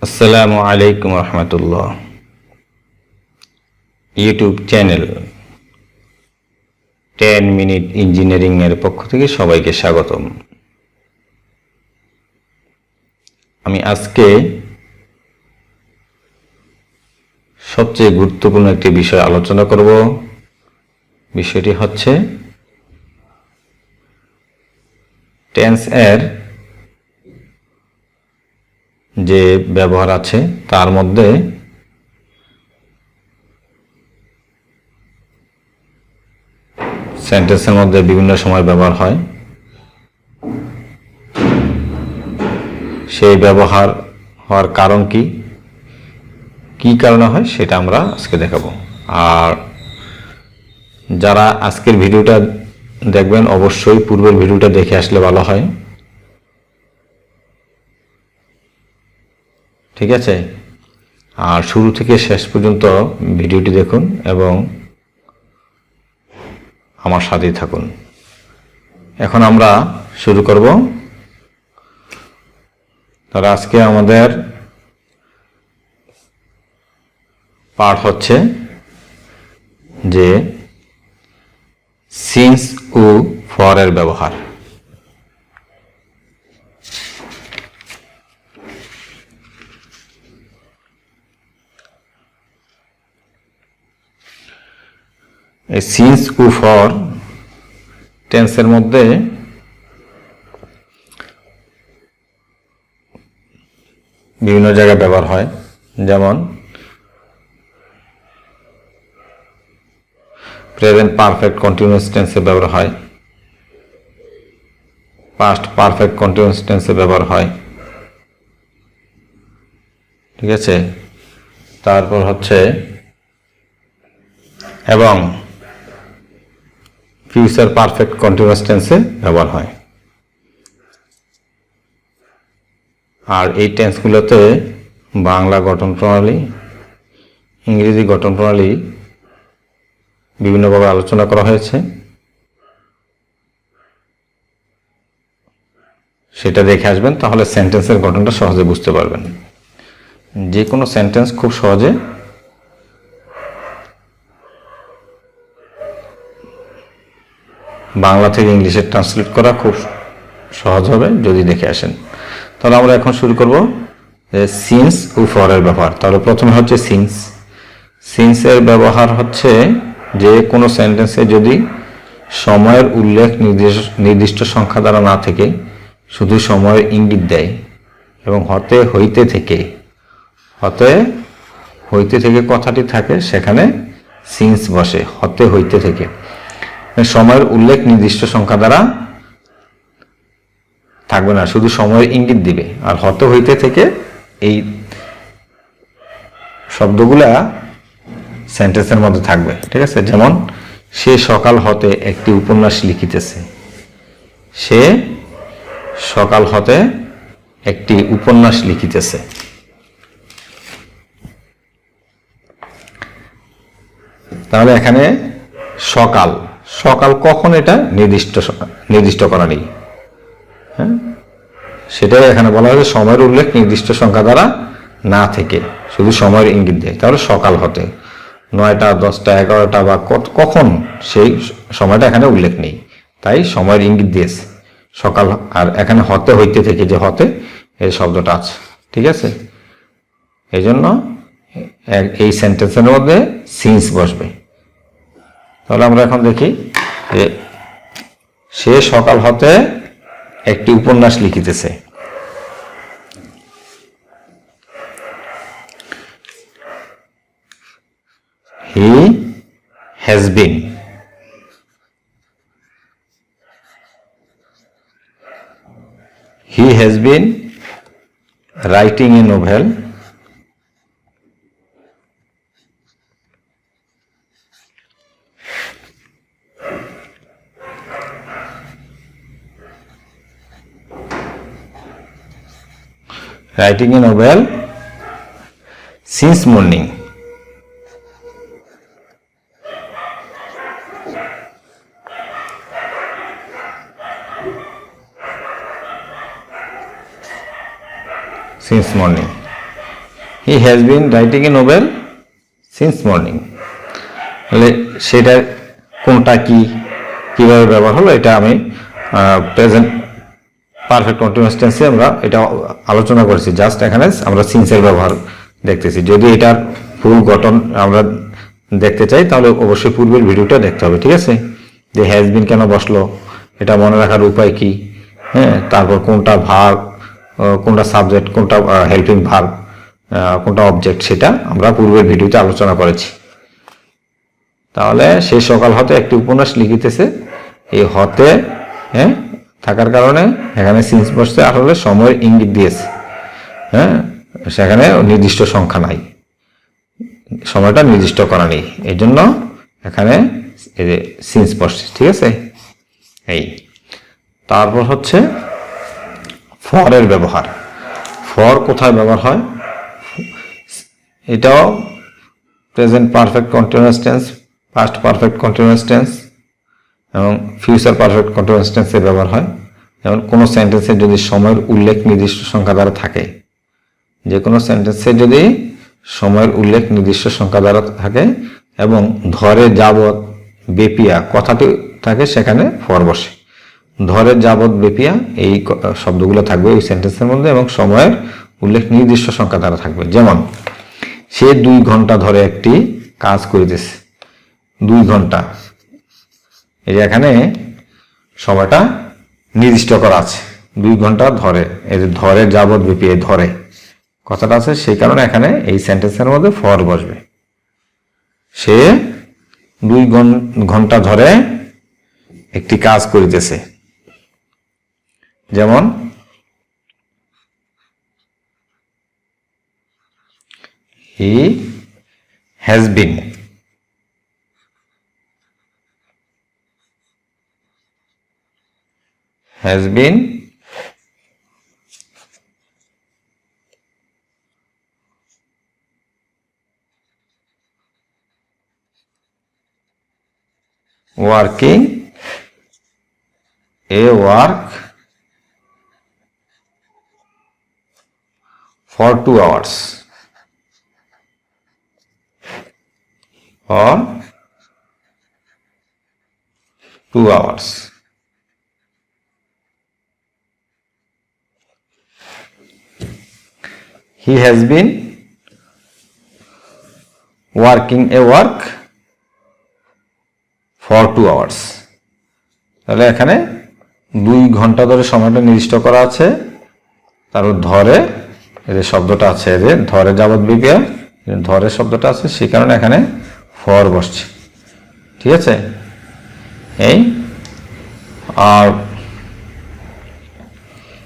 আসসালামু আলাইকুম রহমতুল্লাহ। YouTube channel 10 minute engineering এর পক্ষ থেকে সবাইকে স্বাগতম। আমি আজকে সবচেয়ে গুরুত্বপূর্ণ একটি বিষয় আলোচনা করব। বিষয়টি হচ্ছে টেন্স এর যে ব্যবহার আছে তার মধ্যে সেন্টেন্সের মধ্যে বিভিন্ন সময় ব্যবহার হয়, সেই ব্যবহার হওয়ার কারণ কি কারণে হয় সেটা আমরা আজকে দেখাবো। আর যারা আজকের ভিডিওটা দেখবেন অবশ্যই পূর্বের ভিডিওটা দেখে আসলে ভালো হয়, ঠিক আছে? আর শুরু থেকে শেষ পর্যন্ত ভিডিওটি দেখুন এবং আমার সাথেই থাকুন। এখন আমরা শুরু করব। তাহলে আজকে আমাদের পাঠ হচ্ছে যে সিন্স ও ফর এর ব্যবহার। এই সিন্স ও ফর টেন্সের মধ্যে বিভিন্ন জায়গায় ব্যবহার হয়, যেমন প্রেজেন্ট পারফেক্ট কন্টিনিউয়াস টেন্সে ব্যবহার হয়, পাস্ট পারফেক্ট কন্টিনিউয়াস টেন্সে ব্যবহার হয়, ঠিক আছে? তারপর হচ্ছে এবং ফিউচার পারফেক্ট কন্টিনিউয়াস টেন্সে ব্যবহার হয়। আর এই টেন্সগুলোতে বাংলা গঠন প্রণালী, ইংরেজি গঠন প্রণালী বিভিন্নভাবে আলোচনা করা হয়েছে, সেটা দেখে আসবেন, তাহলে সেন্টেন্সের গঠনটা সহজে বুঝতে পারবেন। যে কোনো সেন্টেন্স খুব সহজে বাংলা থেকে ইংলিশে ট্রান্সলেট করা খুব সহজ হবে যদি দেখে আসেন। তাহলে আমরা এখন শুরু করব সিন্স ও ফর এর ব্যবহার। তাহলে প্রথমে হচ্ছে সিন্স। সিন্স এর ব্যবহার হচ্ছে যে কোনো সেন্টেন্সে যদি সময়ের উল্লেখ নির্দিষ্ট সংখ্যা দ্বারা না থেকে শুধু সময়ের ইঙ্গিত দেয় এবং হতে হইতে থেকে কথাটি থাকে, সেখানে সিন্স বসে। হতে হইতে থেকে সময়ের উল্লেখ নির্দিষ্ট সংখ্যা দ্বারা থাকবে না, শুধু সময়ের ইঙ্গিত দিবে। আর হতে হইতে থেকে এই শব্দগুলা সেন্টেন্সের মধ্যে থাকবে, ঠিক আছে? যেমন সে সকাল হতে একটি উপন্যাস লিখিতেছে। সে সকাল হতে একটি উপন্যাস লিখিতেছে। তাহলে এখানে সকাল সকাল কখন, এটা নির্দিষ্ট করা নেই, হ্যাঁ? সেটাই এখানে বলা হয়েছে সময়ের উল্লেখ নির্দিষ্ট সংখ্যা দ্বারা না থেকে শুধু সময়ের ইঙ্গিত দেয়। তাহলে সকাল হতে 9টা 10টা 11টা বা কখন, সেই সময়টা এখানে উল্লেখ নেই, তাই সময়ের ইঙ্গিত দিয়েছে সকাল। আর এখানে হতে হইতে থেকে যে হতে এই শব্দটা আছে, ঠিক আছে? এই জন্য এই সেন্টেন্সের মধ্যে সিন্স বসবে। তাহলে আমরা এখন দেখি যে সে সকাল হতে একটি উপন্যাস লিখিতেছে। He has been writing a novel since morning. Since morning. He has been writing A novel since morning. তাহলে সেটা কোনটা কিভাবে ব্যবহার হলো এটা আমি প্রেজেন্ট পারফেক্ট কন্টিনিউয়াস টেন্সে আমরা এটা আলোচনা করেছি। জাস্ট এখানে আমরা সিন্সের ব্যবহার দেখতেছি। যদি এটার ফুল গঠন আমরা দেখতে চাই তাহলে অবশ্যই পূর্বের ভিডিওটা দেখতে হবে, ঠিক আছে? যে হ্যাজ বিন কেন বসলো, এটা মনে রাখার উপায় কি, হ্যাঁ, তারপর কোনটা ভার্ব, কোনটা সাবজেক্ট, কোনটা হেল্পিং ভার্ব, কোনটা অবজেক্ট, সেটা আমরা পূর্বের ভিডিওতে আলোচনা করেছি। তাহলে সেই সকাল হতে একটি উপন্যাস লিখিতেছে, এই হতে হ্যাঁ থাকার কারণে এখানে সিন্স বসছে, আসলে সময়ের ইঙ্গিত দিয়েছে। হ্যাঁ, সেখানে নির্দিষ্ট সংখ্যা নাই, সময়টা নির্দিষ্ট করা নেই, এই জন্য এখানে সিন্স বসছে, ঠিক আছে? এই তারপর হচ্ছে ফরের ব্যবহার। ফর কোথায় ব্যবহার হয়? এটাও present perfect continuous tense, past perfect continuous tense এবং ফিউচার পারফেক্ট কন্টিনিউয়াস টেন্সে ব্যবহার হয়। যেমন কোনো সেন্টেন্সে যদি সময়ের উল্লেখ নির্দিষ্ট সংখ্যা দ্বারা থাকে, যে কোনো সেন্টেন্সে যদি সময়ের উল্লেখ নির্দিষ্ট সংখ্যা দ্বারা থাকে এবং ধরে যাবৎ বেপিয়া কথাটি থাকে, সেখানে ফর বসে। ধরে যাবৎ বেপিয়া এই শব্দগুলো থাকবে ওই সেন্টেন্সের মধ্যে এবং সময়ের উল্লেখ নির্দিষ্ট সংখ্যা দ্বারা থাকবে। যেমন সে 2 ঘন্টা ধরে একটি কাজ করিতেছে। 2 ঘন্টা, এই যে এখানে সময়টা নির্দিষ্ট করা আছে, 2 ঘন্টা ধরে, এই যে ধরে যাবৎ বেপিয়া ধরে কথাটা আছে, সেই কারণে এখানে এই সেন্টেন্সের মধ্যে ফর বসবে। সে 2 ঘন্টা ধরে একটি কাজ করিতেছে। যেমন he has been working a work for 2 hours or 2 hours. He has been working a work for 2 hours. তাহলে এখানে 2 ঘন্টা ধরে সময়টা নির্দিষ্ট করা আছে, তারপর ধরে এই যে শব্দটা আছে, এই যে ধরে যাবৎ বিপিয়া ধরে শব্দটা আছে, সেই কারণে এখানে ফর বসছে, ঠিক আছে? এই আর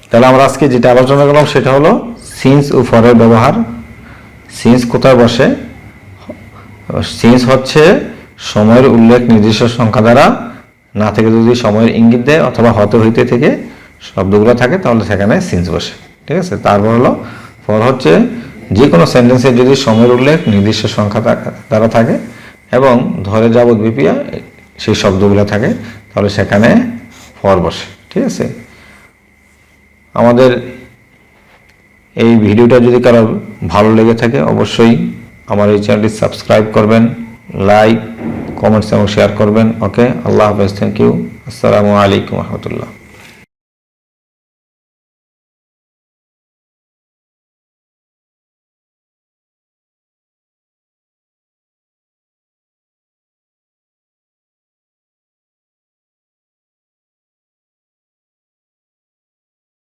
তাহলে আমরা আজকে যেটা আলোচনা করলাম সেটা হলো সিন্স ও ফরের ব্যবহার। সিন্স কোথায় বসে? সিন্স হচ্ছে সময়ের উল্লেখ নির্দিষ্ট সংখ্যা দ্বারা না থেকে যদি সময়ের ইঙ্গিত দেয় অথবা হতে হইতে থেকে শব্দগুলো থাকে তাহলে সেখানে সিন্স বসে, ঠিক আছে? তারপর হলো ফর হচ্ছে যে কোনো সেন্টেন্সে যদি সময়ের উল্লেখ নির্দিষ্ট সংখ্যা দ্বারা থাকে এবং ধরে যাবৎ বিপিয়া সেই শব্দগুলো থাকে তাহলে সেখানে ফর বসে, ঠিক আছে? আমাদের এই ভিডিওটা যদি কারো ভালো লেগে থাকে অবশ্যই আমার এই চ্যানেলটি সাবস্ক্রাইব করবেন, লাইক, কমেন্টস এবং শেয়ার করবেন। ওকে, আল্লাহ হাফেজ, থ্যাংক ইউ, আসসালামু আলাইকুম রহমতুল্লাহ।